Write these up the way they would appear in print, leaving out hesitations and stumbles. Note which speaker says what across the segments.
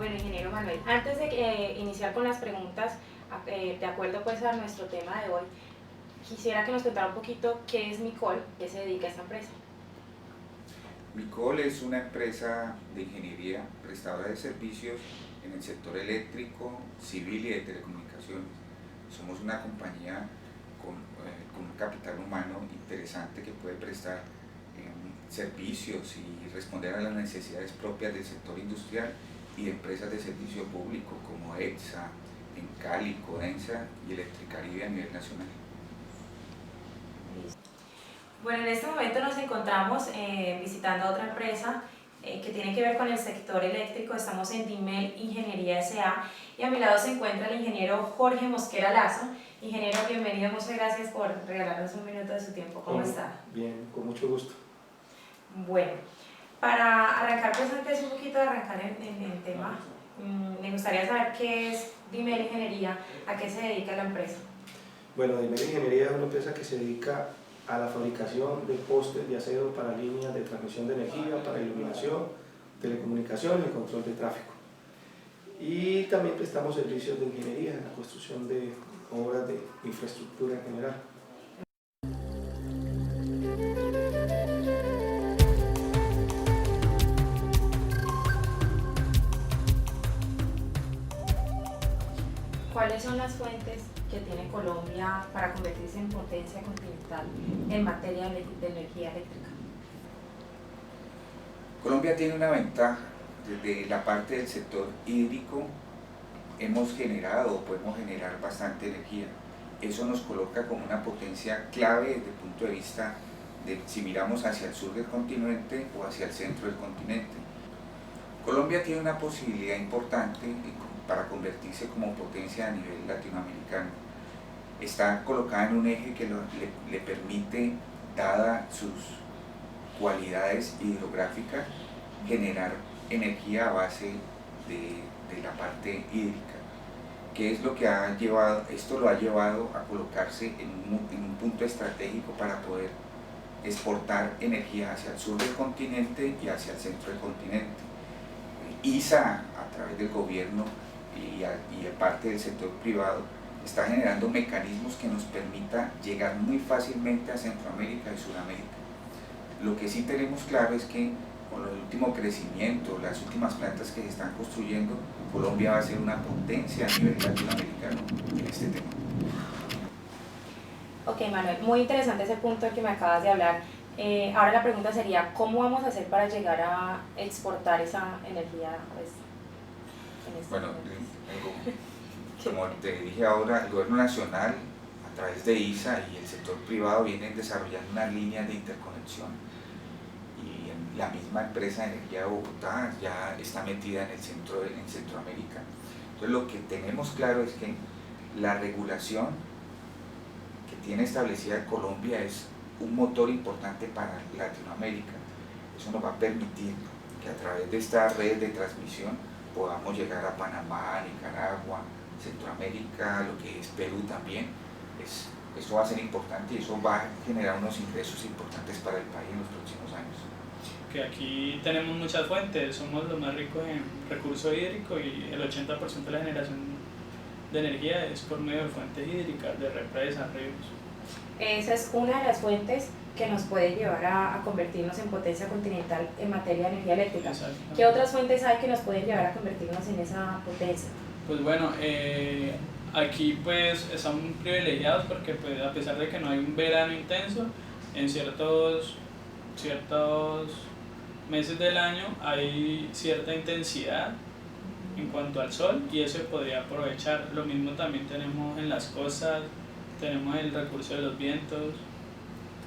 Speaker 1: Bueno, ingeniero Manuel, antes de iniciar con las preguntas, de acuerdo pues a nuestro tema de hoy, quisiera que nos contara un poquito qué es Micol, qué se dedica a esta empresa.
Speaker 2: Micol es una empresa de ingeniería prestadora de servicios en el sector eléctrico, civil y de telecomunicaciones. Somos una compañía con un capital humano interesante que puede prestar servicios y responder a las necesidades propias del sector industrial y de empresas de servicio público como EXA, Encali, Codensa y Electricaribe a nivel nacional.
Speaker 1: Bueno, en este momento nos encontramos visitando otra empresa que tiene que ver con el sector eléctrico. Estamos en Dimel Ingeniería S.A. y a mi lado se encuentra el ingeniero Jorge Mosquera Lazo. Ingeniero, bienvenido, muchas gracias por regalarnos un minuto de su tiempo. ¿Cómo está?
Speaker 3: Bien, con mucho gusto.
Speaker 1: Bueno, para arrancar, pues antes un poquito de arrancar en el tema, me gustaría saber qué es Dimel Ingeniería, a qué se dedica la empresa.
Speaker 3: Bueno, Dimel Ingeniería es una empresa que se dedica a la fabricación de postes de acero para líneas de transmisión de energía, para iluminación, telecomunicaciones y control de tráfico. Y también prestamos servicios de ingeniería en la construcción de obras de infraestructura en general.
Speaker 1: ¿Cuáles son las fuentes que tiene Colombia para convertirse en potencia continental en materia de energía eléctrica?
Speaker 2: Colombia tiene una ventaja. Desde la parte del sector hídrico hemos generado o podemos generar bastante energía. Eso nos coloca como una potencia clave desde el punto de vista de si miramos hacia el sur del continente o hacia el centro del continente. Colombia tiene una posibilidad importante para convertirse como potencia a nivel latinoamericano. Está colocada en un eje que le permite, dada sus cualidades hidrográficas, generar energía a base de la parte hídrica. ¿Qué es lo que ha llevado? Esto lo ha llevado a colocarse en un punto estratégico para poder exportar energía hacia el sur del continente y hacia el centro del continente. ISA, a través del gobierno y de parte del sector privado, está generando mecanismos que nos permita llegar muy fácilmente a Centroamérica y Sudamérica. Lo que sí tenemos claro es que con el último crecimiento, las últimas plantas que se están construyendo, Colombia va a ser una potencia a nivel latinoamericano en este tema.
Speaker 1: Ok, Manuel, muy interesante ese punto que me acabas de hablar. Ahora la pregunta sería, ¿cómo vamos a hacer para llegar a exportar esa energía? Pues, en este
Speaker 2: Bueno,
Speaker 1: momento?
Speaker 2: como te dije ahora, el gobierno nacional, a través de ISA y el sector privado, vienen desarrollando unas líneas de interconexión. Y la misma empresa de energía de Bogotá ya está metida en Centroamérica. Entonces lo que tenemos claro es que la regulación que tiene establecida Colombia es un motor importante para Latinoamérica. Eso nos va a permitir que a través de estas redes de transmisión podamos llegar a Panamá, Nicaragua, Centroamérica, lo que es Perú también. Eso va a ser importante y eso va a generar unos ingresos importantes para el país en los próximos años.
Speaker 4: Que aquí tenemos muchas fuentes, somos los más ricos en recurso hídrico y el 80% de la generación de energía es por medio de fuentes hídricas, de represas, ríos.
Speaker 1: Esa es una de las fuentes que nos puede llevar a convertirnos en potencia continental en materia de energía eléctrica. ¿Qué otras fuentes hay que nos pueden llevar a convertirnos en esa potencia?
Speaker 4: Pues bueno, aquí pues estamos privilegiados porque pues, a pesar de que no hay un verano intenso, en ciertos meses del año hay cierta intensidad en cuanto al sol y eso se podría aprovechar. Lo mismo también tenemos en las costas, tenemos el recurso de los vientos.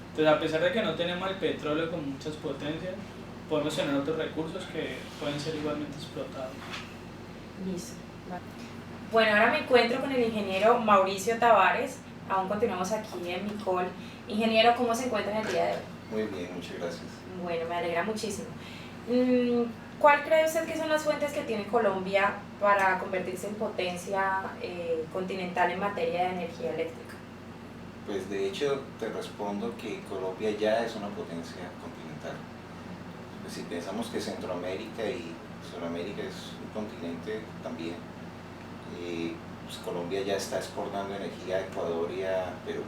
Speaker 4: Entonces, a pesar de que no tenemos el petróleo con muchas potencias, podemos tener otros recursos que pueden ser igualmente explotados.
Speaker 1: Listo. Bueno, ahora me encuentro con el ingeniero Mauricio Tavares. Aún continuamos aquí en Micol. Ingeniero, ¿cómo se encuentra en el día de hoy?
Speaker 5: Muy bien, muchas gracias.
Speaker 1: Bueno, me alegra muchísimo. ¿Cuál cree usted que son las fuentes que tiene Colombia para convertirse en potencia continental en materia de energía eléctrica?
Speaker 5: Pues de hecho te respondo que Colombia ya es una potencia continental. Pues si pensamos que Centroamérica y Sudamérica es un continente también. Pues Colombia ya está exportando energía a Ecuador y a Perú.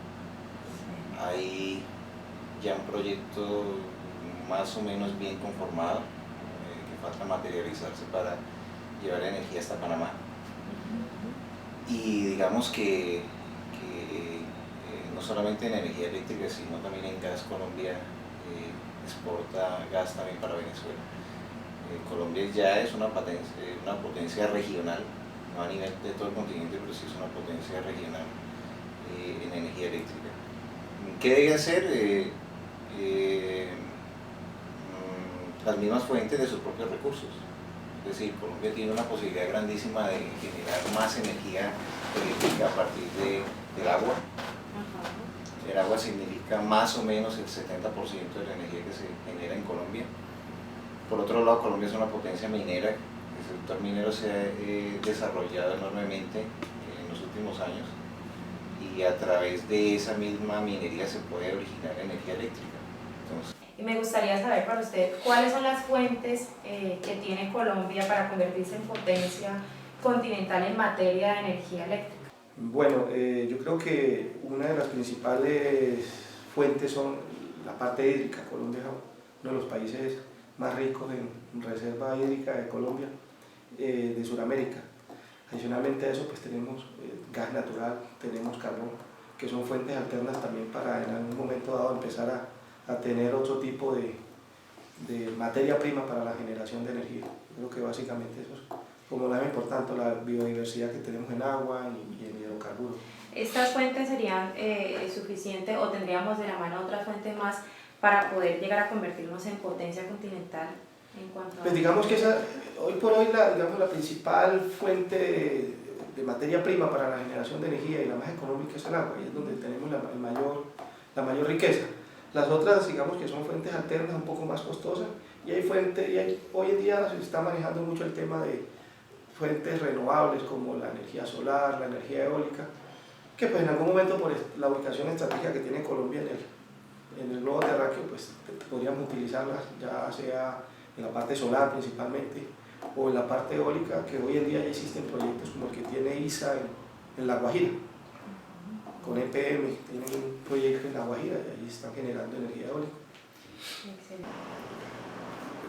Speaker 5: Hay ya un proyecto más o menos bien conformado, que falta materializarse para llevar energía hasta Panamá. Y digamos que no solamente en energía eléctrica, sino también en gas. Colombia exporta gas también para Venezuela. Colombia ya es una potencia regional, no a nivel de todo el continente, pero sí es una potencia regional en energía eléctrica. ¿Qué debe hacer? Las mismas fuentes de sus propios recursos. Es decir, Colombia tiene una posibilidad grandísima de generar más energía eléctrica a partir del agua. El agua significa más o menos el 70% de la energía que se genera en Colombia. Por otro lado, Colombia es una potencia minera. El sector minero se ha desarrollado enormemente en los últimos años y a través de esa misma minería se puede originar energía eléctrica. Entonces,
Speaker 1: y me gustaría saber para usted cuáles son las fuentes que tiene Colombia para convertirse en potencia continental en materia de energía eléctrica.
Speaker 3: Bueno, yo creo que una de las principales fuentes son la parte hídrica. Colombia es uno de los países más ricos en reserva hídrica de Colombia, de Sudamérica. Adicionalmente a eso, pues tenemos gas natural, tenemos carbón, que son fuentes alternas también para en algún momento dado empezar a tener otro tipo de materia prima para la generación de energía. Creo que básicamente eso es como lo más importante, la biodiversidad que tenemos en agua y en hidrocarburos.
Speaker 1: ¿Estas fuentes serían suficientes o tendríamos de la mano otras fuentes más para poder llegar a convertirnos en potencia continental en cuanto a...
Speaker 3: Pues digamos que hoy por hoy la principal fuente de materia prima para la generación de energía y la más económica es el agua, y es donde tenemos la mayor riqueza. Las otras, digamos que son fuentes alternas un poco más costosas, y hoy en día se está manejando mucho el tema de fuentes renovables como la energía solar, la energía eólica, que pues en algún momento por la ubicación estratégica que tiene Colombia en el globo terráqueo, pues podríamos utilizarlas ya sea en la parte solar principalmente o en la parte eólica, que hoy en día ya existen proyectos como el que tiene ISA en La Guajira, con EPM, tienen un proyecto en La Guajira y ahí están generando energía eólica.
Speaker 1: Excelente.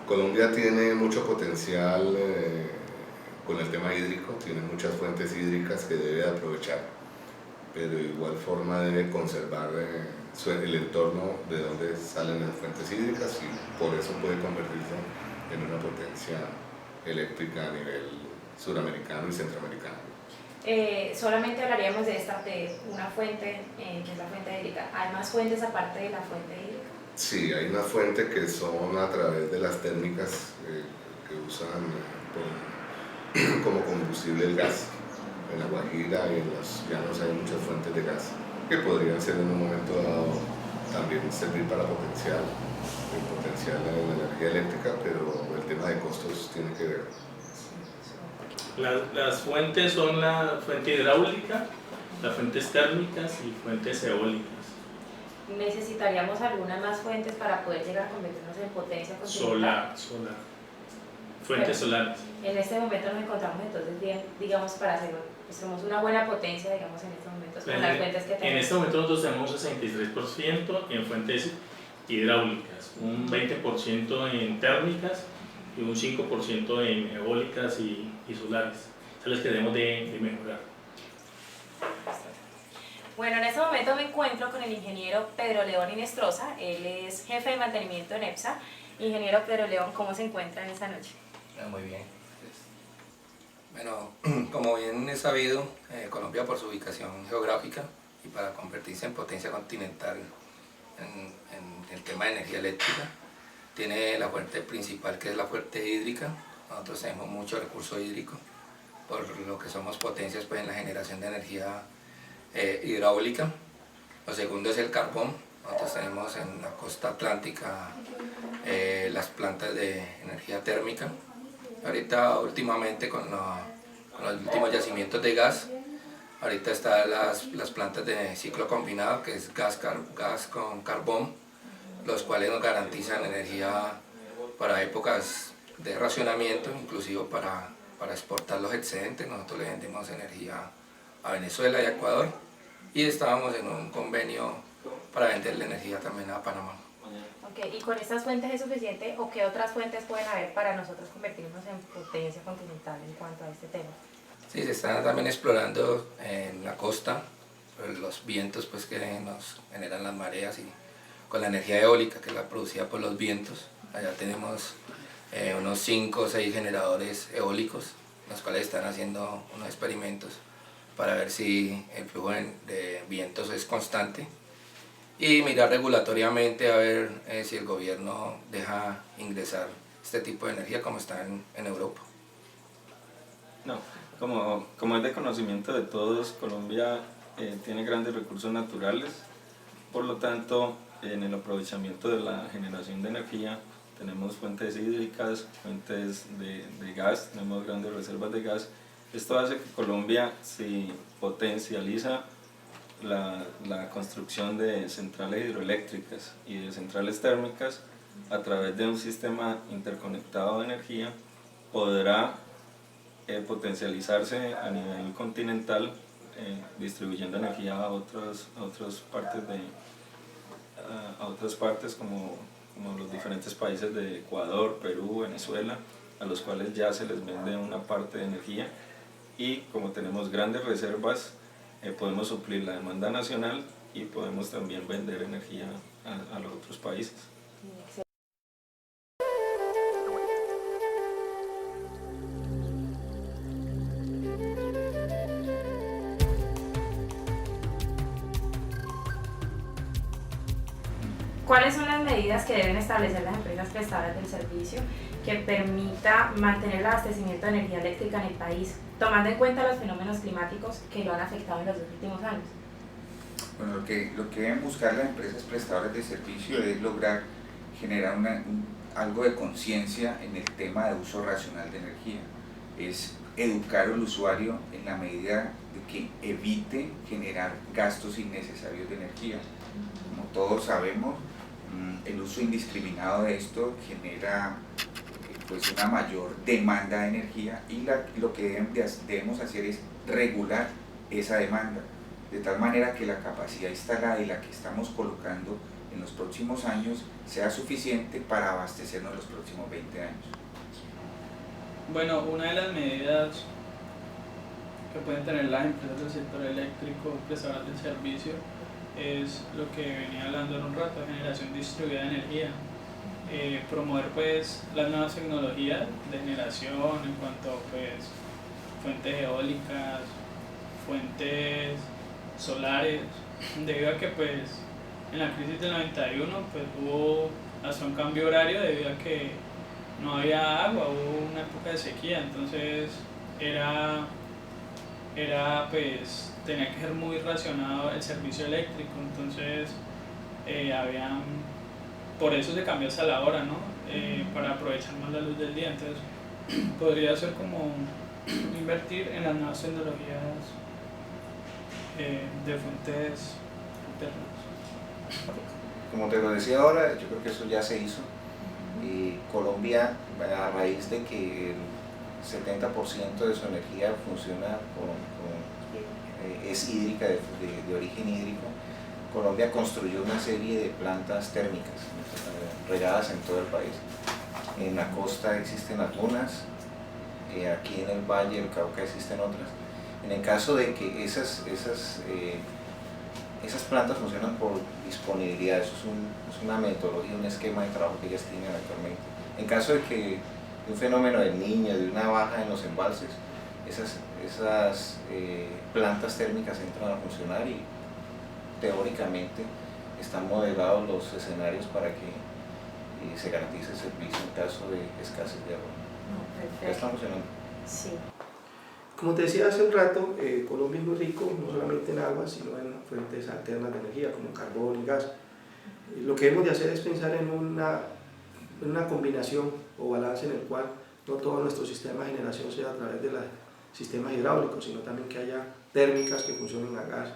Speaker 6: Colombia tiene mucho potencial con el tema hídrico, tiene muchas fuentes hídricas que debe aprovechar, pero de igual forma debe conservar el entorno de donde salen las fuentes hídricas, y por eso puede convertirse en una potencia eléctrica a nivel suramericano y centroamericano.
Speaker 1: Solamente hablaríamos de una fuente, que es la fuente hídrica. ¿Hay más fuentes aparte de la fuente hídrica?
Speaker 6: Sí, hay una fuente que son a través de las térmicas que usan como combustible el gas. En La Guajira y en los llanos hay muchas fuentes de gas que podrían ser en un momento dado también servir para potenciar el potencial de la energía eléctrica, pero el tema de costos tiene que ver.
Speaker 4: Las fuentes son la fuente hidráulica, las fuentes térmicas y fuentes eólicas.
Speaker 1: ¿Necesitaríamos algunas más fuentes para poder llegar a convertirnos en potencia continental?
Speaker 4: Solar. Fuentes solares.
Speaker 1: En este momento nos encontramos entonces bien, digamos, para hacer, pues somos una buena potencia, digamos, en estos momentos con las fuentes que tenemos.
Speaker 4: En este momento nosotros tenemos un 63% en fuentes hidráulicas, un 20% en térmicas y un 5% en eólicas y solares. Eso les queremos de mejorar.
Speaker 1: Bueno, en este momento me encuentro con el ingeniero Pedro León Inestrosa. Él es jefe de mantenimiento en EPSA. Ingeniero Pedro León, ¿cómo se encuentra en esta noche?
Speaker 7: Muy bien. Bueno, como bien es sabido, Colombia por su ubicación geográfica y para convertirse en potencia continental en el tema de energía eléctrica, tiene la fuente principal, que es la fuente hídrica. Nosotros tenemos mucho recurso hídrico, por lo que somos potencias pues, en la generación de energía hidráulica. Lo segundo es el carbón. Nosotros tenemos en la costa atlántica las plantas de energía térmica. Ahorita últimamente con los últimos yacimientos de gas, ahorita están las plantas de ciclo combinado, que es gas con carbón, los cuales nos garantizan energía para épocas de racionamiento, inclusive para exportar los excedentes. Nosotros le vendemos energía a Venezuela y a Ecuador, y estábamos en un convenio para venderle energía también a Panamá.
Speaker 1: Okay. ¿Y con estas fuentes es suficiente o qué otras fuentes pueden haber para nosotros convertirnos en potencia continental en cuanto a este tema?
Speaker 7: Sí, se está también explorando en la costa los vientos pues, que nos generan las mareas, y con la energía eólica, que es la producida por los vientos. Allá tenemos unos 5 o 6 generadores eólicos, los cuales están haciendo unos experimentos para ver si el flujo de vientos es constante, y mirar regulatoriamente a ver si el gobierno deja ingresar este tipo de energía como está en Europa.
Speaker 8: No, como es de conocimiento de todos, Colombia tiene grandes recursos naturales, por lo tanto en el aprovechamiento de la generación de energía tenemos fuentes hídricas, fuentes de gas, tenemos grandes reservas de gas. Esto hace que Colombia, si potencializa la construcción de centrales hidroeléctricas y de centrales térmicas a través de un sistema interconectado de energía, podrá potencializarse a nivel continental, distribuyendo energía a otras partes como los diferentes países de Ecuador, Perú, Venezuela, a los cuales ya se les vende una parte de energía, y como tenemos grandes reservas, podemos suplir la demanda nacional y podemos también vender energía a los otros países.
Speaker 1: ¿Cuáles son las medidas que deben establecer las empresas prestadoras del servicio que permita mantener el abastecimiento de energía eléctrica en el país, tomando en cuenta los fenómenos climáticos que lo han afectado en los últimos años?
Speaker 2: Bueno, lo que deben buscar las empresas prestadoras de servicio es lograr generar algo de conciencia en el tema de uso racional de energía. Es educar al usuario en la medida de que evite generar gastos innecesarios de energía. Como todos sabemos, el uso indiscriminado de esto genera pues una mayor demanda de energía, y lo que debemos hacer es regular esa demanda, de tal manera que la capacidad instalada y la que estamos colocando en los próximos años sea suficiente para abastecernos los próximos 20 años.
Speaker 4: Bueno, una de las medidas que pueden tener las empresas del sector eléctrico prestadoras del servicio es lo que venía hablando en un rato, generación distribuida de energía. Promover pues las nuevas tecnologías de generación en cuanto a pues fuentes eólicas, fuentes solares, debido a que pues en la crisis del 91 pues hubo hasta un cambio horario debido a que no había agua, hubo una época de sequía, entonces pues tenía que ser muy racionado el servicio eléctrico, entonces por eso se cambió hasta la hora, ¿no? Para aprovechar más la luz del día, entonces podría ser como invertir en las nuevas tecnologías de fuentes alternas.
Speaker 5: Como te lo decía ahora, yo creo que eso ya se hizo. Colombia, a raíz de que el 70% de su energía funciona es hídrica, de origen hídrico, Colombia construyó una serie de plantas térmicas regadas en todo el país. En la costa existen algunas, aquí en el Valle del Cauca existen otras. En el caso de que esas plantas funcionan por disponibilidad, eso es una metodología, un esquema de trabajo que ellas tienen actualmente. En caso de que de un fenómeno del Niño, de una baja en los embalses, esas plantas térmicas entran a funcionar, y teóricamente están modelados los escenarios para que se garantice el servicio en caso de escasez de agua.
Speaker 1: Perfecto.
Speaker 5: Ya están funcionando.
Speaker 1: Sí.
Speaker 3: Como te decía hace un rato, Colombia es muy rico no solamente en agua, sino en fuentes alternas de energía como carbón y gas. Lo que hemos de hacer es pensar en una combinación o balance en el cual no todo nuestro sistema de generación sea a través de los sistemas hidráulicos, sino también que haya térmicas que funcionen a gas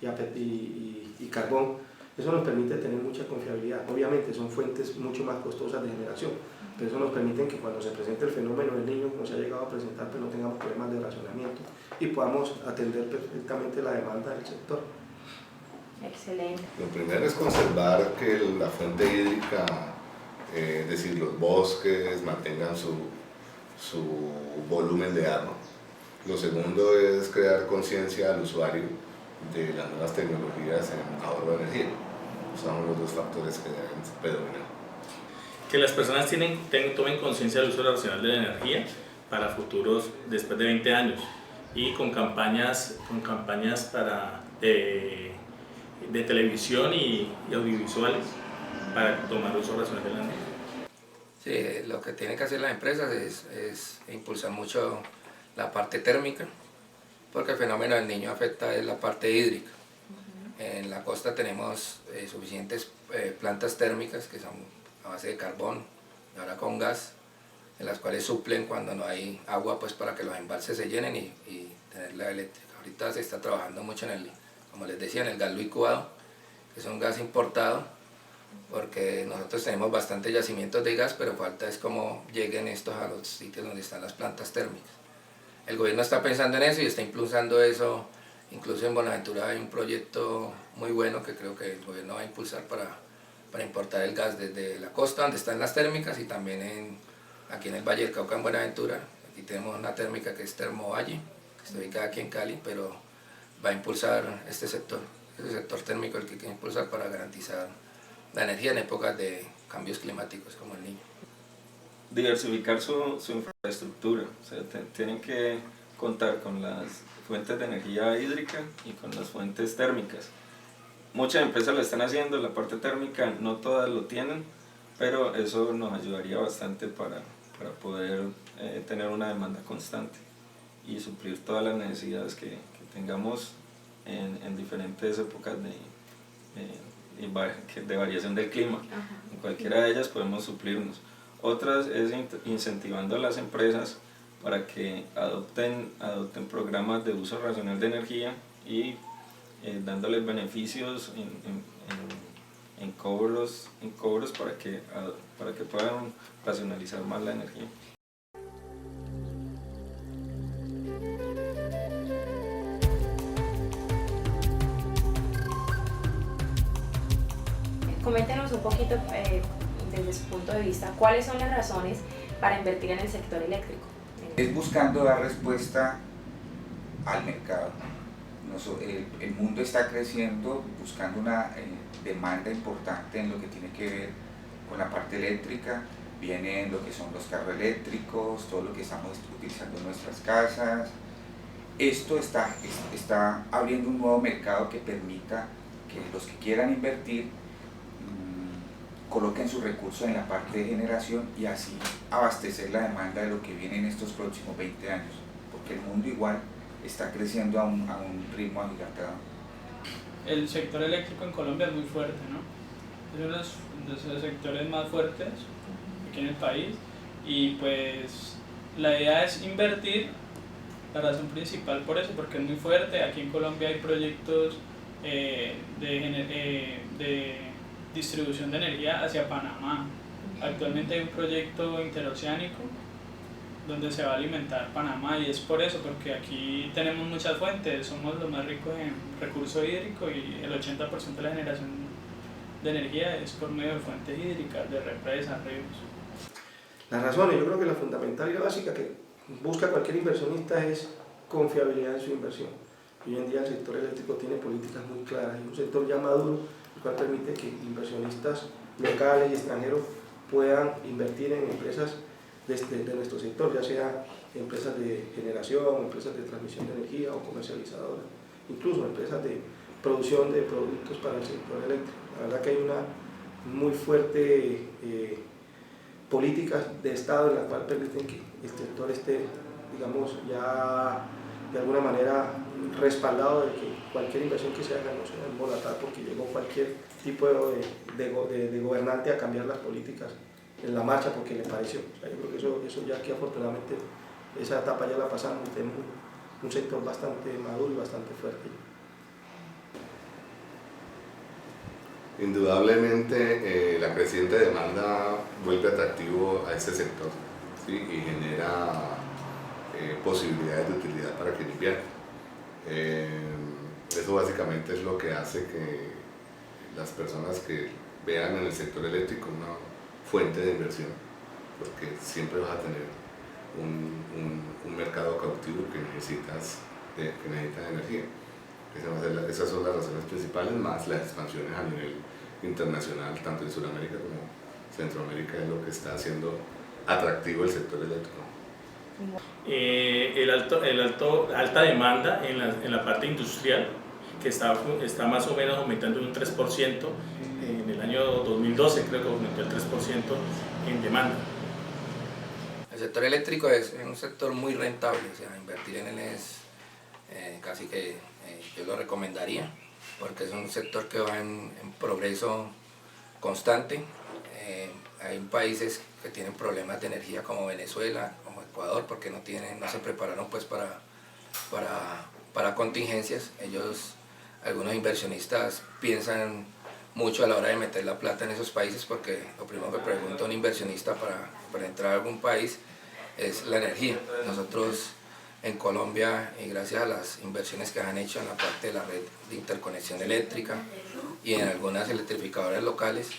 Speaker 3: y carbón, Eso nos permite tener mucha confiabilidad. Obviamente son fuentes mucho más costosas de generación, pero eso nos permite que cuando se presente el fenómeno del Niño, como se ha llegado a presentar, pues no tengamos problemas de racionamiento y podamos atender perfectamente la demanda del sector.
Speaker 1: Excelente.
Speaker 6: Lo primero es conservar que la fuente hídrica, es decir, los bosques mantengan su volumen de agua. Lo segundo es crear conciencia al usuario de las nuevas tecnologías en ahorro de energía. Son los dos factores que deben predominar.
Speaker 9: Que las personas tomen conciencia del uso racional de la energía para futuros después de 20 años y con campañas de televisión y audiovisuales para tomar uso racional de la energía.
Speaker 7: Sí, lo que tienen que hacer las empresas es impulsar mucho la parte térmica, porque el fenómeno del Niño afecta la parte hídrica. En la costa tenemos suficientes plantas térmicas que son a base de carbón y ahora con gas, en las cuales suplen cuando no hay agua, pues para que los embalses se llenen y tener la eléctrica. Ahorita se está trabajando mucho en como les decía, en el gas licuado, que es un gas importado, porque nosotros tenemos bastantes yacimientos de gas, pero falta es cómo lleguen estos a los sitios donde están las plantas térmicas. El gobierno está pensando en eso y está impulsando eso. Incluso en Buenaventura hay un proyecto muy bueno que creo que el gobierno va a impulsar para importar el gas desde la costa, donde están las térmicas, y también aquí en el Valle del Cauca, en Buenaventura. Aquí tenemos una térmica que es Termovalle, que está ubicada aquí en Cali, pero va a impulsar este sector térmico, el que quiere impulsar para garantizar la energía en épocas de cambios climáticos como el Niño.
Speaker 8: Diversificar su infraestructura, o sea, tienen que contar con las fuentes de energía hídrica y con las fuentes térmicas. Muchas empresas lo están haciendo, la parte térmica no todas lo tienen, pero eso nos ayudaría bastante para poder tener una demanda constante y suplir todas las necesidades que tengamos en diferentes épocas de variación del clima. En cualquiera de ellas podemos suplirnos. Otras es incentivando a las empresas para que adopten programas de uso racional de energía y dándoles beneficios en cobros para que puedan racionalizar más la energía.
Speaker 1: Coméntenos un poquito desde su punto de vista, ¿cuáles son las razones para invertir en el sector eléctrico?
Speaker 2: Es buscando dar respuesta al mercado. El mundo está creciendo buscando una demanda importante en lo que tiene que ver con la parte eléctrica. Vienen lo que son los carros eléctricos, todo lo que estamos utilizando en nuestras casas. Esto está abriendo un nuevo mercado que permita que los que quieran invertir coloquen sus recursos en la parte de generación y así abastecer la demanda de lo que viene en estos próximos 20 años, porque el mundo igual está creciendo a un ritmo agigantado.
Speaker 4: El sector eléctrico en Colombia es muy fuerte, ¿no? Es uno de los sectores más fuertes aquí en el país, y pues la idea es invertir. La razón principal por eso, porque es muy fuerte. Aquí en Colombia hay proyectos de distribución de energía hacia Panamá. Actualmente hay un proyecto interoceánico donde se va a alimentar Panamá, y es por eso, porque aquí tenemos muchas fuentes, somos los más ricos en recurso hídrico y el 80% de la generación de energía es por medio de fuentes hídricas, de represas, ríos.
Speaker 3: Las razones, yo creo que la fundamental y la básica que busca cualquier inversionista es confiabilidad en su inversión. Hoy en día el sector eléctrico tiene políticas muy claras, es un sector ya maduro, el cual permite que inversionistas locales y extranjeros puedan invertir en empresas de nuestro sector, ya sea empresas de generación, empresas de transmisión de energía o comercializadoras, incluso empresas de producción de productos para el sector eléctrico. La verdad que hay una muy fuerte políticas de Estado en la cual permiten que el sector esté, digamos, ya de alguna manera respaldado de que cualquier inversión que se haga no sea embolatada porque llegó cualquier tipo de gobernante a cambiar las políticas en la marcha porque le pareció. O sea, yo creo que eso ya que afortunadamente esa etapa ya la pasamos, tenemos un sector bastante maduro y bastante fuerte.
Speaker 6: Indudablemente la creciente demanda vuelve atractivo a este sector, ¿sí? Y genera posibilidades de utilidad para quien invierte. Eso básicamente es lo que hace que las personas que vean en el sector eléctrico una fuente de inversión, porque siempre vas a tener un mercado cautivo que necesita energía. Esas son las razones principales, más las expansiones a nivel internacional, tanto en Sudamérica como Centroamérica, es lo que está haciendo atractivo el sector eléctrico.
Speaker 9: Alta demanda en la parte industrial, que está más o menos aumentando en un 3%, en el año 2012 creo que aumentó el 3% en demanda.
Speaker 7: El sector eléctrico es un sector muy rentable, o sea, invertir en él es casi que yo lo recomendaría, porque es un sector que va en progreso constante. Hay países que tienen problemas de energía como Venezuela, como Ecuador, porque no se prepararon pues para contingencias. Algunos inversionistas piensan mucho a la hora de meter la plata en esos países, porque lo primero que pregunta un inversionista para entrar a algún país es la energía. Nosotros en Colombia, y gracias a las inversiones que han hecho en la parte de la red de interconexión eléctrica y en algunas electrificadoras locales,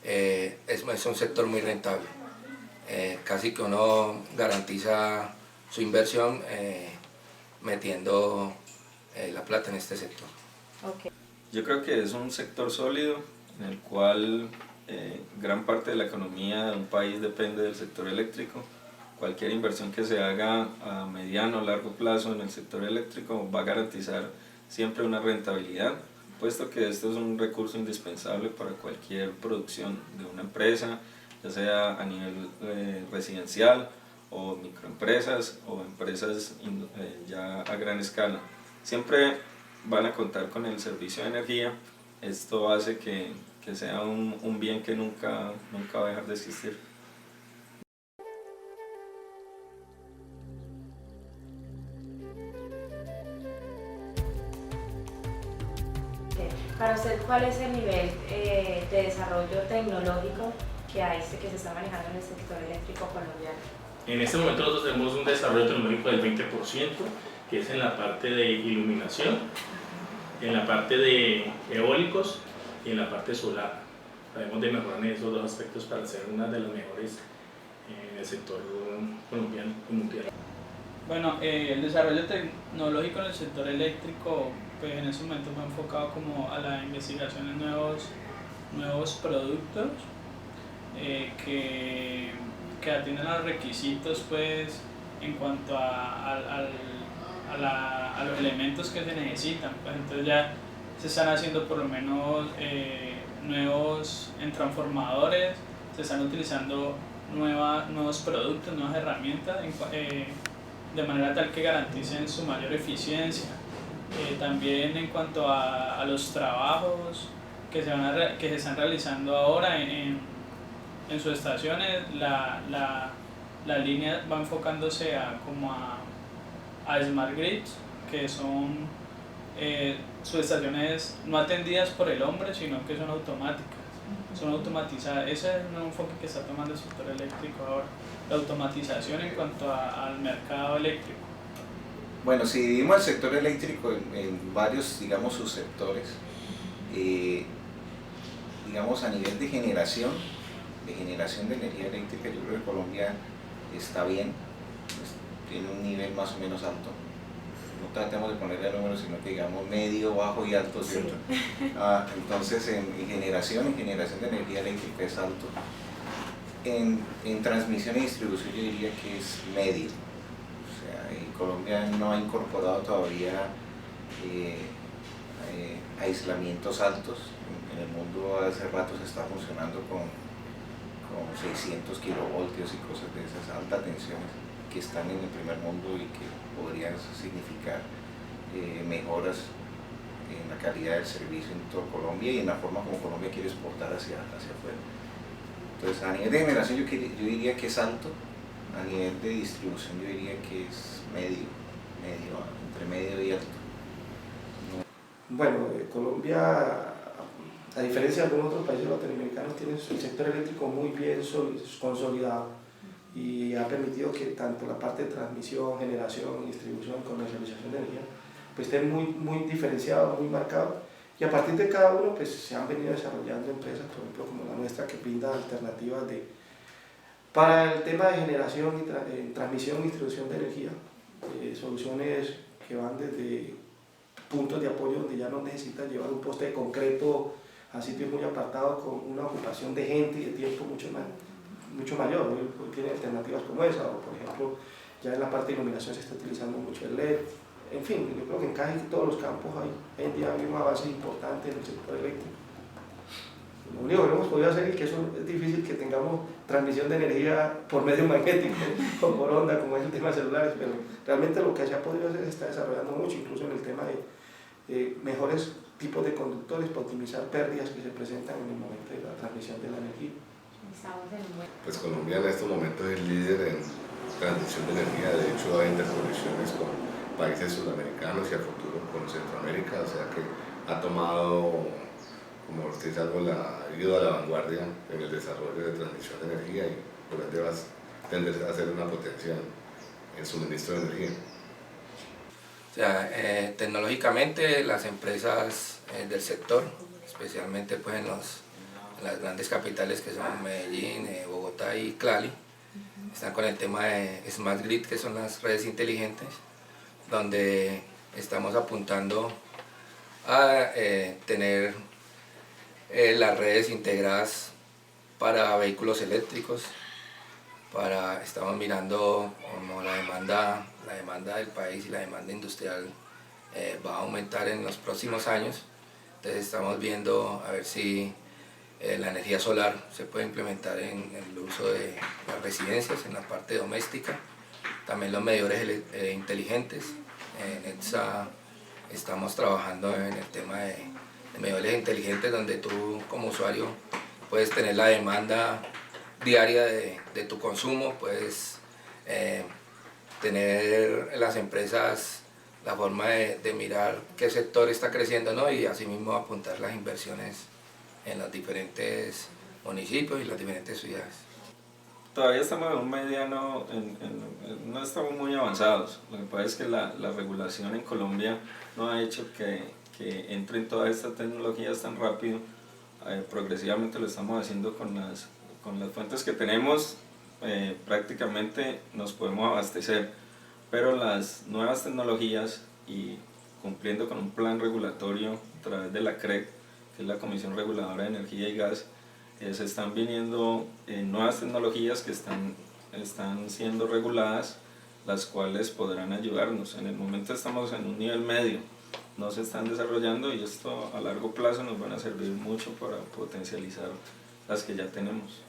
Speaker 7: es un sector muy rentable. Casi que uno garantiza su inversión metiendo la plata en este sector.
Speaker 1: Okay.
Speaker 8: Yo creo que es un sector sólido en el cual gran parte de la economía de un país depende del sector eléctrico. Cualquier inversión que se haga a mediano o largo plazo en el sector eléctrico va a garantizar siempre una rentabilidad, puesto que esto es un recurso indispensable para cualquier producción de una empresa, ya sea a nivel residencial o microempresas o empresas ya a gran escala. Siempre van a contar con el servicio de energía. Esto hace que sea un bien que nunca va a dejar de existir.
Speaker 1: Para usted, ¿cuál es el nivel de desarrollo tecnológico que se está manejando en el sector eléctrico colombiano?
Speaker 9: En este momento nosotros tenemos un desarrollo tecnológico del 20%, que es en la parte de iluminación, en la parte de eólicos y en la parte solar. Debemos de mejorar en esos dos aspectos para ser una de las mejores en el sector colombiano y mundial.
Speaker 4: Bueno, el desarrollo tecnológico en el sector eléctrico, pues en ese momento va enfocado como a la investigación de nuevos productos que atienden a los requisitos, pues en cuanto a los elementos que se necesitan. Pues entonces ya se están haciendo por lo menos nuevos en transformadores, se están utilizando nuevos productos, nuevas herramientas de manera tal que garanticen su mayor eficiencia. También en cuanto a los trabajos que se están realizando ahora en subestaciones, la línea va enfocándose a Smart Grids, que son subestaciones no atendidas por el hombre, sino que son automáticas, son automatizadas. Ese es un enfoque que está tomando el sector eléctrico ahora, la automatización en cuanto al mercado eléctrico.
Speaker 5: Bueno, si dividimos el sector eléctrico en varios, digamos, subsectores, digamos a nivel de generación de energía eléctrica, yo creo que Colombia está bien, pues, tiene un nivel más o menos alto. No tratemos de ponerle números, sino que digamos medio, bajo y alto, ¿cierto? Entonces en generación de energía eléctrica es alto. En transmisión y distribución yo diría que es medio. Colombia no ha incorporado todavía aislamientos altos. En el mundo hace rato se está funcionando con 600 kilovoltios y cosas de esas altas tensiones que están en el primer mundo y que podrían significar mejoras en la calidad del servicio en toda Colombia y en la forma como Colombia quiere exportar hacia afuera. Entonces a nivel de generación yo diría que es alto. A nivel de distribución yo diría que es medio, entre medio y alto.
Speaker 3: Bueno, Colombia a diferencia de algunos otros países latinoamericanos, tiene el sector eléctrico muy bien consolidado y ha permitido que tanto la parte de transmisión, generación, distribución, comercialización de energía pues esté muy diferenciado, muy marcado, y a partir de cada uno pues se han venido desarrollando empresas, por ejemplo como la nuestra, que brinda alternativas para el tema de generación y transmisión y distribución de energía, soluciones que van desde puntos de apoyo donde ya no necesitas llevar un poste de concreto a sitios muy apartados con una ocupación de gente y de tiempo mucho mayor. Hoy tiene alternativas como esa, o por ejemplo ya en la parte de iluminación se está utilizando mucho el LED. En fin, yo creo que en casi todos los campos hoy en día hay un avance importante en el sector eléctrico. Lo único que no hemos podido hacer es que eso es difícil que tengamos transmisión de energía por medio magnético o por onda, como es el tema de celulares, pero realmente lo que se ha podido hacer se está desarrollando mucho, incluso en el tema de mejores tipos de conductores para optimizar pérdidas que se presentan en el momento de la transmisión de la energía.
Speaker 6: Pues Colombia en estos momentos es líder en transmisión de energía, de hecho hay interconexiones con países sudamericanos y a futuro con Centroamérica, o sea que ha tomado, como usted dice, ha ido a la vanguardia en el desarrollo de transmisión de energía y por ende va a tender a ser una potencia en suministro de energía.
Speaker 7: O sea, tecnológicamente las empresas del sector, especialmente pues en las grandes capitales que son Medellín, Bogotá y Cali, están con el tema de Smart Grid, que son las redes inteligentes, donde estamos apuntando a tener las redes integradas para vehículos eléctricos. Estamos mirando como la demanda del país y la demanda industrial va a aumentar en los próximos años. Entonces estamos viendo a ver si la energía solar se puede implementar en el uso de las residencias, en la parte doméstica. También los medidores inteligentes. En ETSA estamos trabajando en el tema de medidores inteligentes, donde tú como usuario puedes tener la demanda diaria de tu consumo, puedes tener las empresas la forma de mirar qué sector está creciendo, ¿no? Y asimismo apuntar las inversiones en los diferentes municipios y las diferentes ciudades.
Speaker 8: Todavía estamos en un mediano, no estamos muy avanzados. Lo que pasa es que la regulación en Colombia no ha hecho que entren todas estas tecnologías tan rápido. Progresivamente lo estamos haciendo con las fuentes que tenemos, prácticamente nos podemos abastecer, pero las nuevas tecnologías, y cumpliendo con un plan regulatorio a través de la CREG, que es la Comisión Reguladora de Energía y Gas, se están viniendo nuevas tecnologías que están siendo reguladas, las cuales podrán ayudarnos. En el momento estamos en un nivel medio, no se están desarrollando, y esto a largo plazo nos van a servir mucho para potencializar las que ya tenemos.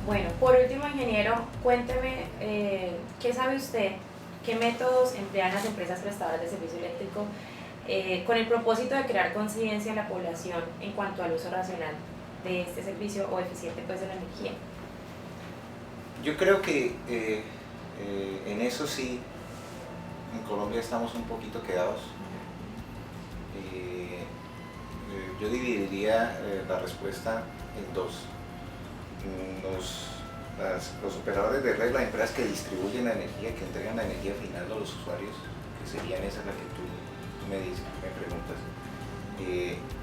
Speaker 1: Bueno, por último, ingeniero, cuénteme qué sabe usted, qué métodos emplean las empresas prestadoras de servicio eléctrico con el propósito de crear conciencia en la población en cuanto al uso racional de este servicio o eficiente pues, de la energía.
Speaker 5: Yo creo que en eso sí, en Colombia estamos un poquito quedados. Yo dividiría la respuesta en dos. Los operadores de red, las empresas que distribuyen la energía, que entregan la energía final a los usuarios, que serían esas las que tú me preguntas,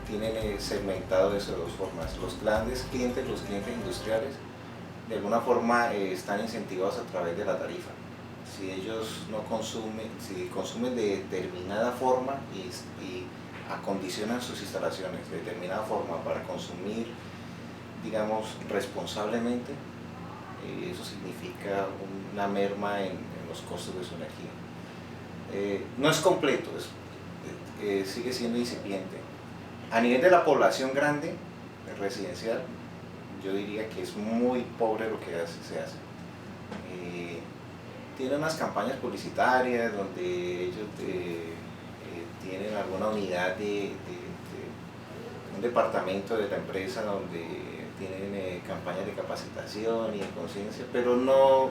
Speaker 5: tienen segmentado eso de dos formas. Los grandes clientes, los clientes industriales, de alguna forma están incentivados a través de la tarifa. Si ellos no consumen, si consumen de determinada forma y acondicionan sus instalaciones de determinada forma para consumir, digamos, responsablemente, eso significa una merma en los costos de su energía. No es completo, sigue siendo incipiente. A nivel de la población grande, residencial, yo diría que es muy pobre lo que se hace. Tienen unas campañas publicitarias donde ellos tienen alguna unidad un departamento de la empresa donde tienen campañas de capacitación y de conciencia, pero no,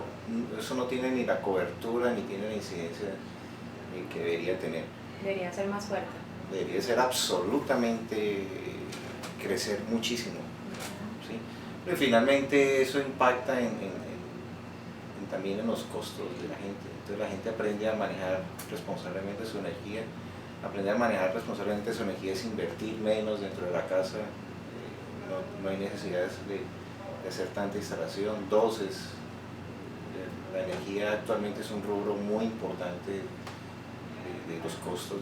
Speaker 5: eso no tiene ni la cobertura ni tiene la incidencia que debería tener.
Speaker 1: Debería ser más fuerte.
Speaker 5: Debería ser absolutamente crecer muchísimo, ¿sí? Pero finalmente eso impacta también en los costos de la gente. Entonces la gente aprende a manejar responsablemente su energía. Aprender a manejar responsablemente su energía es invertir menos dentro de la casa. No hay necesidad de hacer tanta instalación. Dos, la energía actualmente es un rubro muy importante de los costos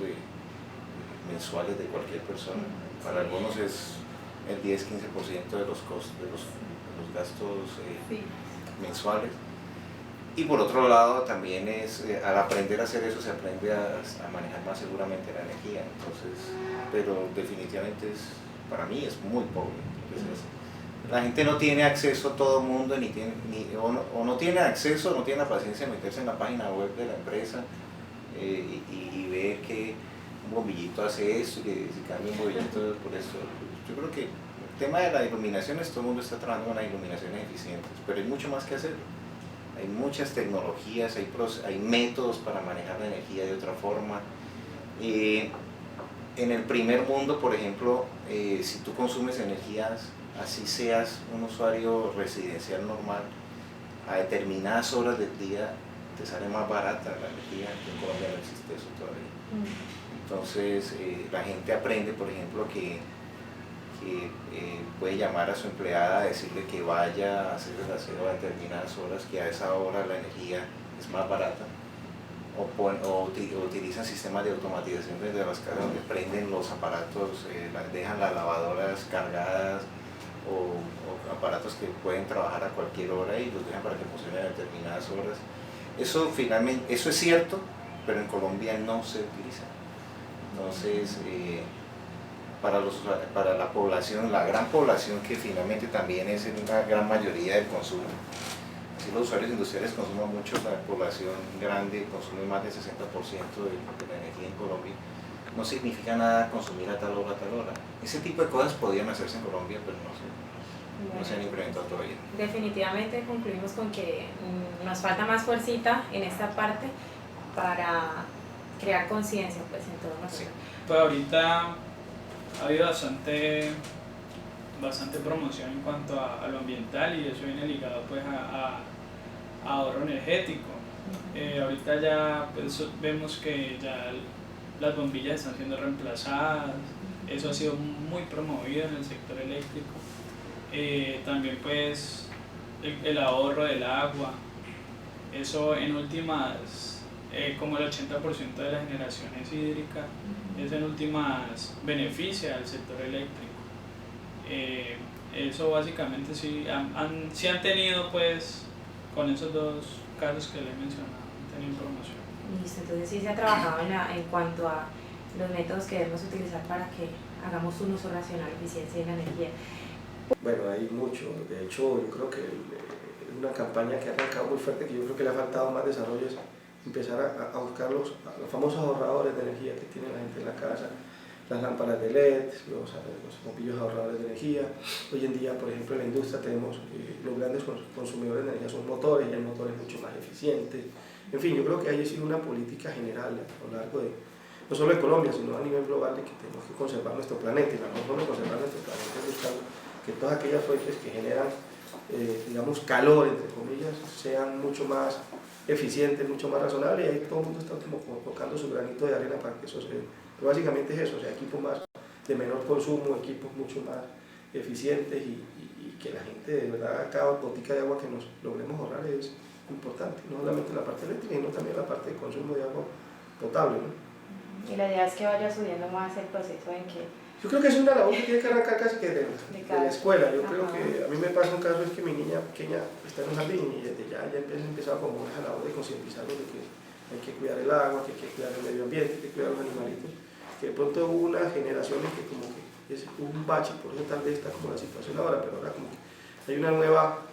Speaker 5: mensuales de cualquier persona. Para algunos es el 10-15% de los costos, de los gastos mensuales. Y por otro lado también al aprender a hacer eso se aprende a manejar más seguramente la energía. Entonces, pero definitivamente para mí es muy pobre. La gente no tiene acceso, todo el mundo, o no tiene acceso, no tiene la paciencia de meterse en la página web de la empresa y ver que un bombillito hace esto y que si cambia un bombillito por esto. Yo creo que el tema de la iluminación todo el mundo está trabajando con las iluminaciones eficientes, pero hay mucho más que hacer. Hay muchas tecnologías, hay métodos para manejar la energía de otra forma. En el primer mundo, por ejemplo, si tú consumes energías, así seas un usuario residencial normal, a determinadas horas del día te sale más barata la energía. Aquí en Colombia no existe eso todavía. Entonces la gente aprende, por ejemplo, que puede llamar a su empleada a decirle que vaya a hacer el aseo a determinadas horas, que a esa hora la energía es más barata, o utilizan sistemas de automatización desde las casas donde prenden los aparatos, dejan las lavadoras cargadas o aparatos que pueden trabajar a cualquier hora y los dejan para que funcionen a determinadas horas. Eso finalmente, eso es cierto, pero en Colombia no se utiliza. Entonces, para la población, la gran población que finalmente también es una gran mayoría del consumo. Si los usuarios industriales consumen mucho, la población grande consume más del 60% de la energía en Colombia. No significa nada consumir a tal hora, a tal hora. Ese tipo de cosas podían hacerse en Colombia, pero no se han implementado todavía.
Speaker 1: Definitivamente concluimos con que nos falta más fuercita en esta parte para crear conciencia pues, en todo nosotros.
Speaker 4: Sí. Pues ahorita ha habido bastante promoción en cuanto a lo ambiental y eso viene ligado pues a ahorro energético. Ahorita ya pues, vemos que ya las bombillas están siendo reemplazadas, eso ha sido muy promovido en el sector eléctrico. También pues el ahorro del agua, eso en últimas como el 80% de las generaciones hídricas, eso en últimas beneficia al sector eléctrico. Eso básicamente sí han tenido pues con esos dos casos que le he mencionado, han tenido promoción.
Speaker 1: Listo, entonces sí se ha trabajado en cuanto a los métodos que debemos utilizar para que hagamos un uso racional y eficiencia de la energía.
Speaker 3: Bueno, hay mucho. De hecho, yo creo que es una campaña que ha arrancado muy fuerte, que yo creo que le ha faltado más desarrollo, es empezar a buscar los famosos ahorradores de energía que tiene la gente en la casa, las lámparas de LED, los bombillos ahorradores de energía. Hoy en día, por ejemplo, en la industria tenemos los grandes consumidores de energía son motores, y hay motores mucho más eficientes. En fin, yo creo que hay sido una política general a lo largo de, no solo de Colombia, sino a nivel global, de que tenemos que conservar nuestro planeta, y la mejor forma de conservar nuestro planeta es buscando que todas aquellas fuentes que generan, digamos, calor, entre comillas, sean mucho más eficientes, mucho más razonables, y ahí todo el mundo está como colocando su granito de arena para que eso se dé. Pero básicamente es eso, o sea, equipos más de menor consumo, equipos mucho más eficientes y que la gente, de verdad, cada botica de agua que nos logremos ahorrar es importante, no solamente la parte eléctrica, sino también la parte de consumo de agua potable, ¿no?
Speaker 1: Y la idea es que vaya subiendo más el proceso en que...
Speaker 3: Yo creo que es una labor que tiene que arrancar casi que de la escuela. Yo creo que a mí me pasa un caso, es que mi niña pequeña está en un jardín y desde ya empezado como esa labor de concientizarlos de que hay que cuidar el agua, que hay que cuidar el medio ambiente, que hay que cuidar los animalitos. Que de pronto hubo una generación en que como que es un bache, por eso tal vez está como la situación ahora, pero ahora como que hay una nueva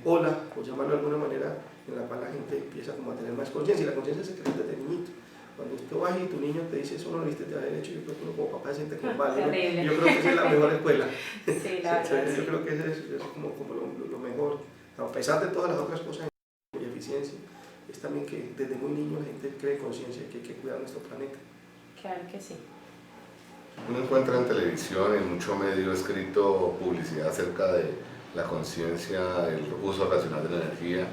Speaker 3: ola, por llamarlo de alguna manera, en la cual la gente empieza como a tener más conciencia, y la conciencia se crea desde niñito. Cuando usted tú vas y tu niño te dice, eso no lo viste de haber hecho, yo creo que uno como papá se siente como mal, ¿no?
Speaker 1: Terrible.
Speaker 3: Yo creo que esa es la mejor escuela.
Speaker 1: Sí, la verdad,
Speaker 3: Yo
Speaker 1: sí.
Speaker 3: creo que ese es como lo mejor, a pesar de todas las otras cosas y eficiencia, es también que desde muy niño la gente cree conciencia de que hay que cuidar nuestro planeta.
Speaker 1: Claro que sí.
Speaker 6: Uno encuentra en televisión, en mucho medio escrito, publicidad acerca de la conciencia del uso racional de la energía,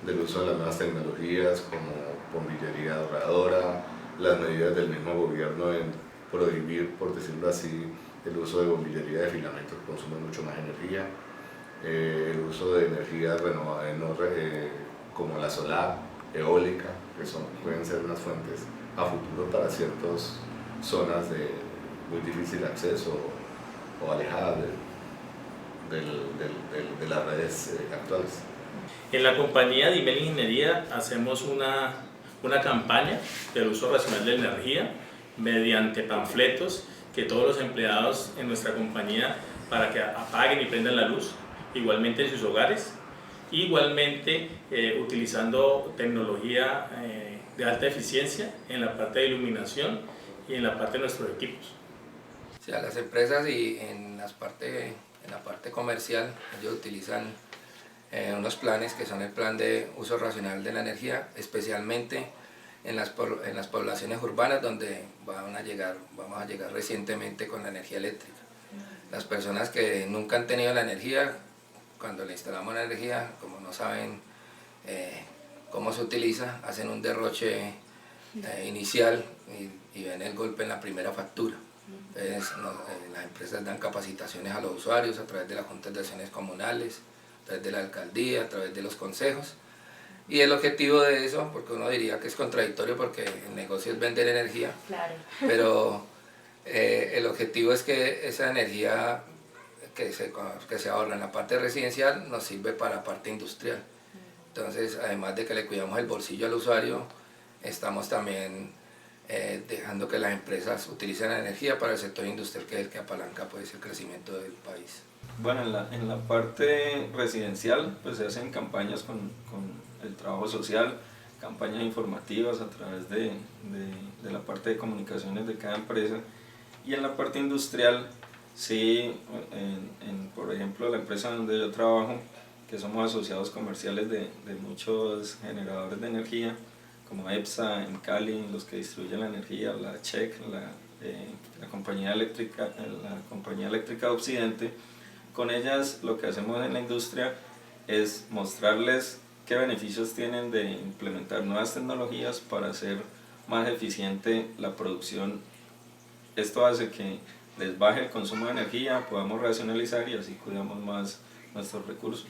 Speaker 6: del uso de las nuevas tecnologías como bombillería ahorradora, las medidas del mismo gobierno en prohibir, por decirlo así, el uso de bombillería de filamentos que consumen mucho más energía, el uso de energías renovables como la solar, eólica, que pueden ser unas fuentes a futuro para ciertas zonas de muy difícil acceso o alejadas de las redes actuales.
Speaker 9: En la compañía DIMEL Ingeniería hacemos una campaña del uso racional de la energía mediante panfletos que todos los empleados en nuestra compañía para que apaguen y prendan la luz, igualmente en sus hogares, igualmente utilizando tecnología de alta eficiencia en la parte de iluminación y en la parte de nuestros equipos.
Speaker 7: O sea, las empresas y en la parte comercial, ellos utilizan unos planes que son el plan de uso racional de la energía, especialmente en las poblaciones urbanas donde vamos a llegar recientemente con la energía eléctrica. Las personas que nunca han tenido la energía, cuando le instalamos la energía, como no saben cómo se utiliza, hacen un derroche inicial y ven el golpe en la primera factura. Entonces, las empresas dan capacitaciones a los usuarios a través de las juntas de acciones comunales, a través de la alcaldía, a través de los consejos. Y el objetivo de eso, porque uno diría que es contradictorio porque el negocio es vender energía,
Speaker 1: Claro.
Speaker 7: pero el objetivo es que esa energía que se ahorra en la parte residencial nos sirve para la parte industrial. Entonces, además de que le cuidamos el bolsillo al usuario, estamos también dejando que las empresas utilicen la energía para el sector industrial, que es el que apalanca pues, el crecimiento del país.
Speaker 8: Bueno, en la parte residencial pues se hacen campañas con el trabajo social, campañas informativas a través de la parte de comunicaciones de cada empresa, y en la parte industrial, sí, por ejemplo la empresa donde yo trabajo, que somos asociados comerciales de muchos generadores de energía, como EPSA en Cali, los que distribuyen la energía, la CHEC, la compañía eléctrica de Occidente. Con ellas lo que hacemos en la industria es mostrarles qué beneficios tienen de implementar nuevas tecnologías para hacer más eficiente la producción. Esto hace que les baje el consumo de energía, podamos racionalizar y así cuidamos más nuestros recursos.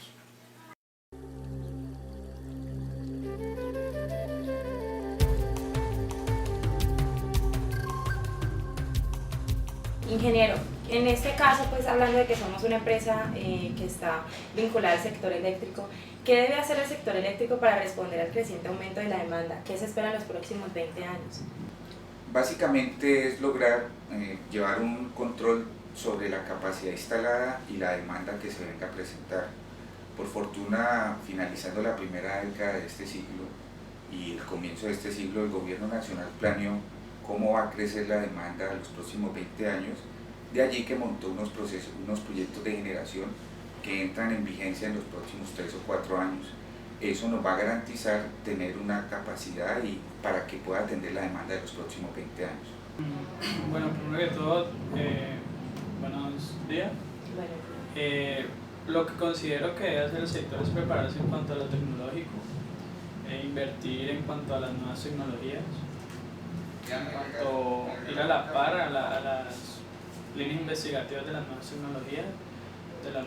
Speaker 1: Ingeniero, en este caso, pues hablando de que somos una empresa que está vinculada al sector eléctrico, ¿qué debe hacer el sector eléctrico para responder al creciente aumento de la demanda? ¿Qué se espera en los próximos 20 años?
Speaker 2: Básicamente es lograr llevar un control sobre la capacidad instalada y la demanda que se venga a presentar. Por fortuna, finalizando la primera década de este siglo y el comienzo de este siglo, el Gobierno Nacional planeó cómo va a crecer la demanda en los próximos 20 años, de allí que montó unos proyectos de generación que entran en vigencia en los próximos 3 o 4 años. Eso nos va a garantizar tener una capacidad para que pueda atender la demanda de los próximos 20 años.
Speaker 4: Bueno, primero que todo, buenos días. Lo que considero que debe hacer el sector es prepararse en cuanto a lo tecnológico, invertir en cuanto a las nuevas tecnologías, en cuanto a ir a la par a las líneas investigativas de las nuevas tecnologías, de las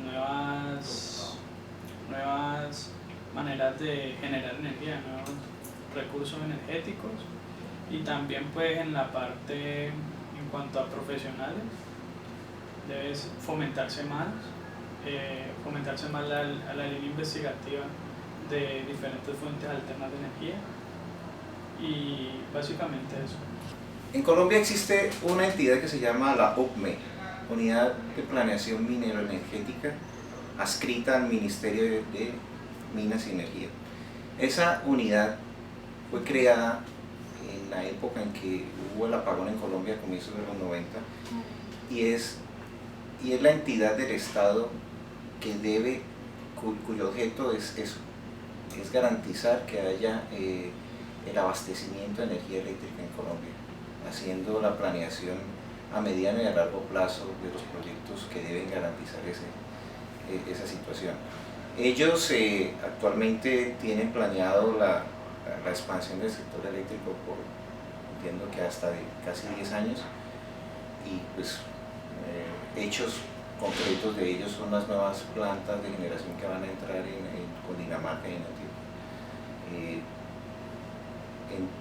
Speaker 4: nuevas maneras de generar energía, nuevos recursos energéticos, y también pues en la parte en cuanto a profesionales debe fomentarse más a la línea investigativa de diferentes fuentes alternas de energía, y básicamente eso.
Speaker 5: En Colombia existe una entidad que se llama la UPME, Unidad de Planeación Minero-Energética, adscrita al Ministerio de Minas y Energía. Esa unidad fue creada en la época en que hubo el apagón en Colombia a comienzos de los 90, y es la entidad del Estado que debe, cuyo objeto es eso, es garantizar que haya el abastecimiento de energía eléctrica en Colombia, haciendo la planeación a mediano y a largo plazo de los proyectos que deben garantizar esa situación. Ellos actualmente tienen planeado la expansión del sector eléctrico por, entiendo que hasta de casi 10 años, y pues hechos concretos de ellos son las nuevas plantas de generación que van a entrar en Cundinamarca y en Antioquia.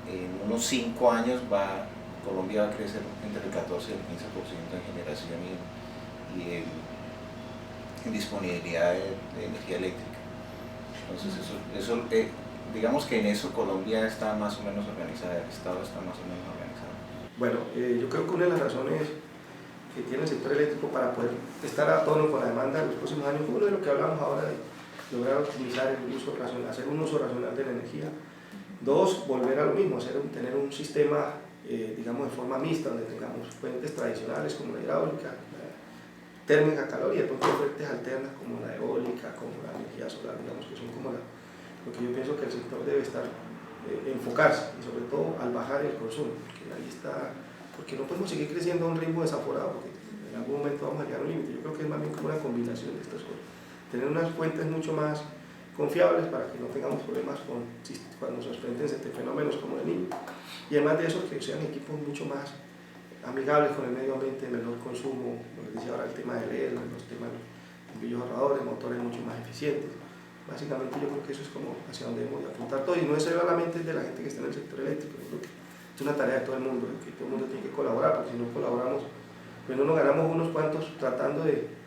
Speaker 5: En unos 5 años Colombia va a crecer entre el 14 y el 15% en generación y en disponibilidad de energía eléctrica. Entonces eso digamos que en eso Colombia está más o menos organizada, el Estado está más o menos organizado.
Speaker 3: Bueno, yo creo que una de las razones que tiene el sector eléctrico para poder estar a tono con la demanda en los próximos años, uno de lo que hablamos ahora de lograr optimizar el uso racional, hacer un uso racional de la energía. 2, volver a lo mismo, tener un sistema, digamos, de forma mixta, donde tengamos fuentes tradicionales como la hidráulica, la térmica, calor, y de pronto fuentes alternas como la eólica, como la energía solar, digamos, que son como lo que yo pienso que el sector debe estar, enfocarse, y sobre todo al bajar el consumo, porque ahí está, porque no podemos seguir creciendo a un ritmo desaforado, porque en algún momento vamos a llegar a un límite. Yo creo que es más bien como una combinación de estas cosas, tener unas fuentes mucho más confiables para que no tengamos problemas cuando nos enfrenten fenómenos como el Niño, y además de eso que sean equipos mucho más amigables con el medio ambiente, menor consumo, lo que decía ahora el tema de LED, los temas de bombillos ahorradores, motores mucho más eficientes. Básicamente yo creo que eso es como hacia donde debemos de apuntar todo, y no es solamente de la gente que está en el sector eléctrico. Yo creo que es una tarea de todo el mundo, que todo el mundo tiene que colaborar, porque si no colaboramos, pues no nos ganamos unos cuantos tratando de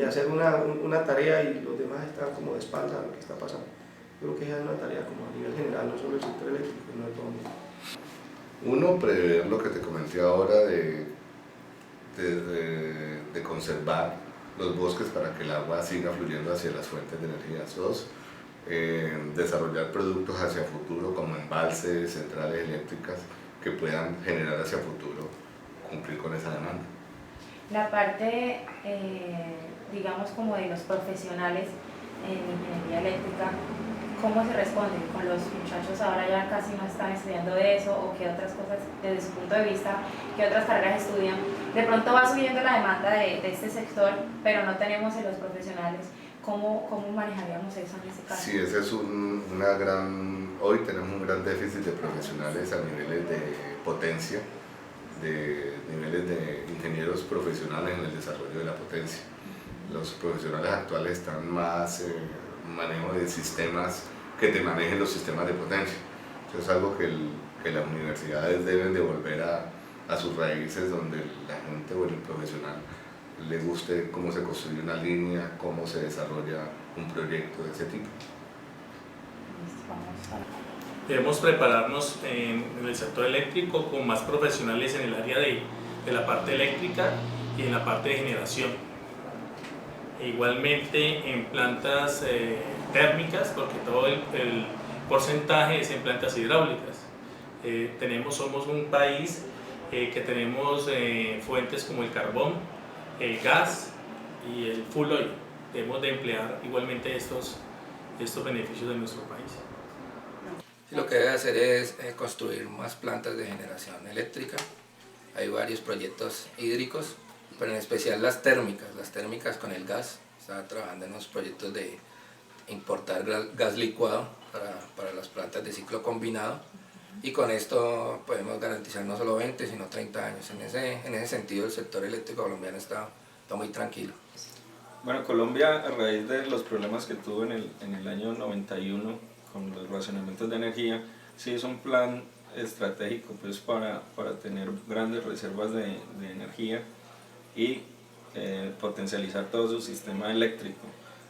Speaker 3: hacer una tarea y los demás están como de espalda a lo que está pasando. Yo creo que es una tarea como a nivel general, no solo el sector eléctrico, sino de todo el mundo.
Speaker 6: Uno, prever lo que te comenté ahora de conservar los bosques para que el agua siga fluyendo hacia las fuentes de energía. 2, desarrollar productos hacia futuro como embalses, centrales eléctricas que puedan generar hacia futuro, cumplir con esa demanda.
Speaker 1: La parte, digamos, como de los profesionales en ingeniería eléctrica, ¿cómo se responde? Con los muchachos ahora ya casi no están estudiando eso, o qué otras cosas, desde su punto de vista, qué otras carreras estudian. De pronto va subiendo la demanda de este sector, pero no tenemos en los profesionales. ¿Cómo manejaríamos eso en ese caso?
Speaker 6: Sí, ese es hoy tenemos un gran déficit de profesionales a niveles de potencia, de niveles de ingenieros profesionales en el desarrollo de la potencia. Los profesionales actuales están más en manejo de sistemas que te manejen los sistemas de potencia. Eso es algo que las universidades deben de volver a sus raíces, donde la gente o el profesional le guste cómo se construye una línea, cómo se desarrolla un proyecto de ese tipo.
Speaker 9: Debemos prepararnos en el sector eléctrico con más profesionales en el área de la parte eléctrica y en la parte de generación. Igualmente en plantas térmicas, porque todo el porcentaje es en plantas hidráulicas. Somos un país que tenemos fuentes como el carbón, el gas y el full oil. Debemos de emplear igualmente estos beneficios de nuestro país.
Speaker 7: Lo que debe hacer es construir más plantas de generación eléctrica. Hay varios proyectos hídricos, pero en especial las térmicas con el gas. Está trabajando en unos proyectos de importar gas licuado para las plantas de ciclo combinado, y con esto podemos garantizar no solo 20 sino 30 años. En ese sentido el sector eléctrico colombiano está muy tranquilo.
Speaker 8: Bueno, Colombia, a raíz de los problemas que tuvo en el año 91 con los racionamientos de energía, sí hizo un plan estratégico pues, para tener grandes reservas de energía y potencializar todo su sistema eléctrico.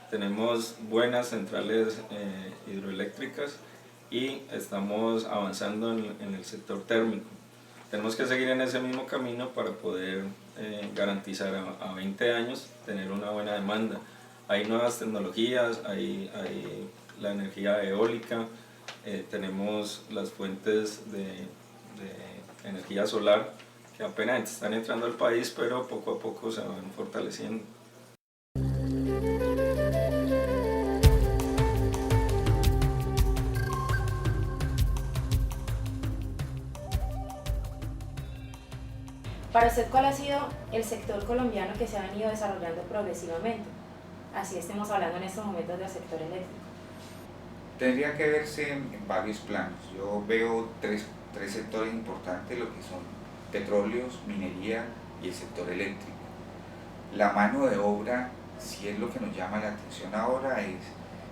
Speaker 8: Tenemos buenas centrales hidroeléctricas y estamos avanzando en el sector térmico. Tenemos que seguir en ese mismo camino para poder garantizar a 20 años tener una buena demanda. Hay nuevas tecnologías, hay la energía eólica, tenemos las fuentes de energía solar, que apenas están entrando al país, pero poco a poco se van fortaleciendo.
Speaker 1: Para usted, ¿cuál ha sido el sector colombiano que se ha venido desarrollando progresivamente? Así estemos hablando en estos momentos del sector eléctrico.
Speaker 2: Tendría que verse en varios planos. Yo veo tres sectores importantes, lo que son petróleos, minería y el sector eléctrico. La mano de obra, si es lo que nos llama la atención ahora,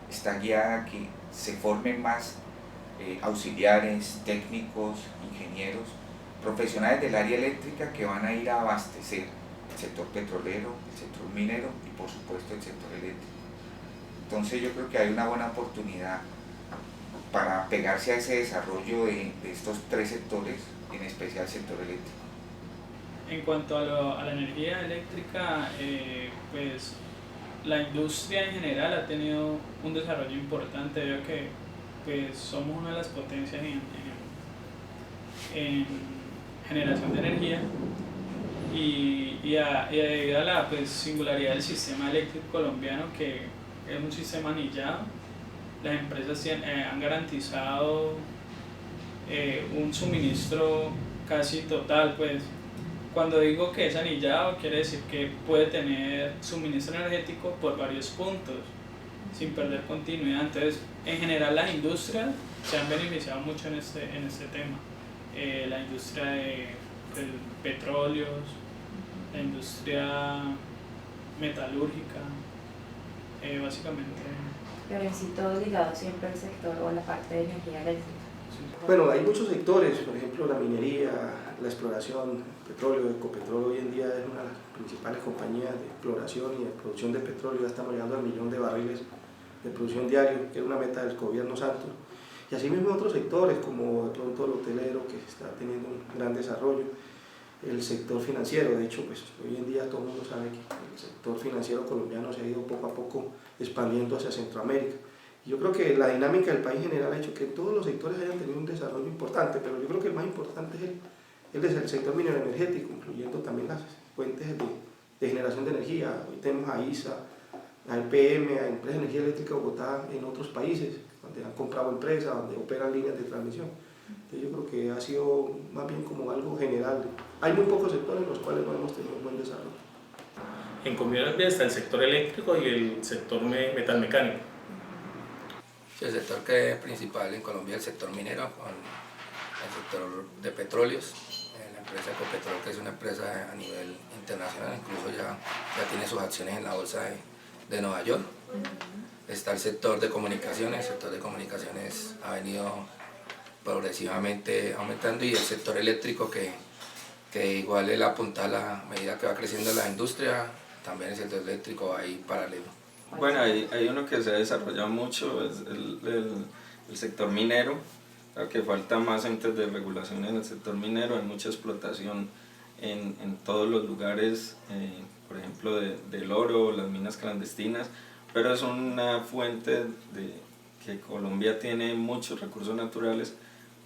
Speaker 2: está guiada a que se formen más auxiliares, técnicos, ingenieros, profesionales del área eléctrica que van a ir a abastecer el sector petrolero, el sector minero y por supuesto el sector eléctrico. Entonces yo creo que hay una buena oportunidad para pegarse a ese desarrollo de estos tres sectores, en especial el sector eléctrico.
Speaker 4: En cuanto a la energía eléctrica, pues la industria en general ha tenido un desarrollo importante, debido a que pues, somos una de las potencias en generación de energía y debido a la pues, singularidad del sistema eléctrico colombiano, que es un sistema anillado, las empresas han garantizado un suministro casi total. Pues cuando digo que es anillado, quiere decir que puede tener suministro energético por varios puntos sin perder continuidad. Entonces, en general las industrias se han beneficiado mucho en este tema. La industria de petróleos, la industria metalúrgica, básicamente.
Speaker 1: Pero en sí todo ligado siempre al sector o a la parte de energía eléctrica.
Speaker 3: Bueno, hay muchos sectores, por ejemplo la minería, la exploración, petróleo, Ecopetrol hoy en día es una de las principales compañías de exploración y de producción de petróleo, ya estamos llegando al 1 millón de barriles de producción diario, que es una meta del gobierno Santos. Y así mismo otros sectores como de pronto el hotelero, que está teniendo un gran desarrollo, el sector financiero. De hecho, pues hoy en día todo el mundo sabe que el sector financiero colombiano se ha ido poco a poco expandiendo hacia Centroamérica. Y yo creo que la dinámica del país en general ha hecho que todos los sectores hayan tenido un desarrollo importante, pero yo creo que el más importante es el sector minero energético, incluyendo también las fuentes de generación de energía. Hoy tenemos a ISA, a EPM, a Empresa de Energía Eléctrica de Bogotá en otros países, donde han comprado empresas, donde operan líneas de transmisión. Entonces yo creo que ha sido más bien como algo general. Hay muy pocos sectores en los cuales no hemos tenido un buen desarrollo.
Speaker 9: En Colombia está el sector eléctrico y el sector metalmecánico.
Speaker 7: El sector que es principal en Colombia es el sector minero, con el sector de petróleos, la empresa Ecopetrol, que es una empresa a nivel internacional, incluso ya tiene sus acciones en la bolsa de Nueva York. Está el sector de comunicaciones, el sector de comunicaciones ha venido progresivamente aumentando, y el sector eléctrico que igual él apunta a la medida que va creciendo la industria, también el sector eléctrico va ahí paralelo.
Speaker 8: Bueno, hay uno que se ha desarrollado mucho, es el sector minero. Creo que falta más entes de regulación en el sector minero, hay mucha explotación en todos los lugares, por ejemplo del oro, las minas clandestinas, pero es una fuente que Colombia tiene muchos recursos naturales,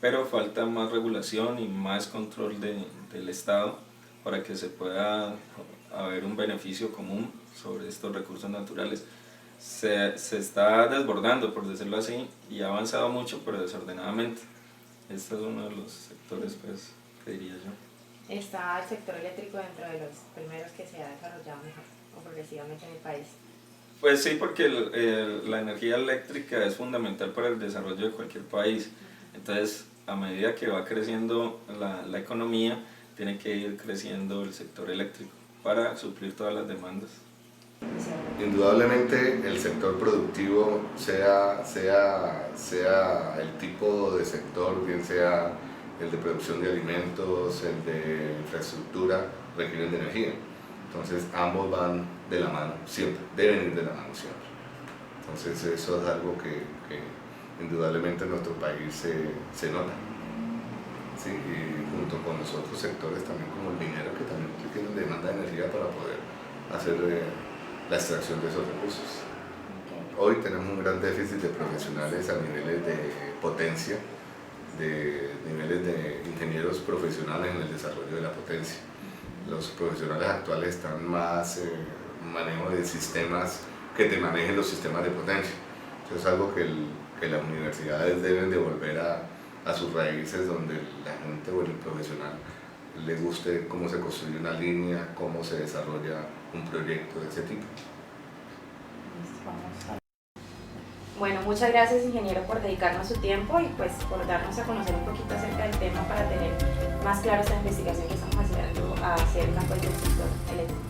Speaker 8: pero falta más regulación y más control del Estado para que se pueda haber un beneficio común sobre estos recursos naturales. Se está desbordando, por decirlo así, y ha avanzado mucho, pero desordenadamente. Este es uno de los sectores, pues, que diría yo.
Speaker 1: ¿Está el sector eléctrico dentro de los primeros que se ha desarrollado mejor o progresivamente en el país?
Speaker 8: Pues sí, porque la energía eléctrica es fundamental para el desarrollo de cualquier país. Entonces, a medida que va creciendo la economía, tiene que ir creciendo el sector eléctrico para suplir todas las demandas.
Speaker 6: Indudablemente el sector productivo, sea el tipo de sector, bien sea el de producción de alimentos, el de infraestructura, requieren de energía. Entonces ambos van de la mano siempre, deben ir de la mano siempre. Entonces eso es algo que indudablemente en nuestro país se nota. ¿Sí? Y junto con los otros sectores también como el minero, que también tienen demanda de energía para poder hacer la extracción de esos recursos. Hoy tenemos un gran déficit de profesionales a niveles de potencia, de niveles de ingenieros profesionales en el desarrollo de la potencia. Los profesionales actuales están más manejo de sistemas que te manejen los sistemas de potencia. Eso es algo que las universidades deben de volver a sus raíces, donde la gente o el profesional le guste cómo se construye una línea, cómo se desarrolla un proyecto de ese tipo.
Speaker 1: Bueno, muchas gracias, ingeniero, por dedicarnos su tiempo y pues por darnos a conocer un poquito acerca del tema para tener más claro esta investigación que estamos haciendo acerca pues, del sector eléctrico.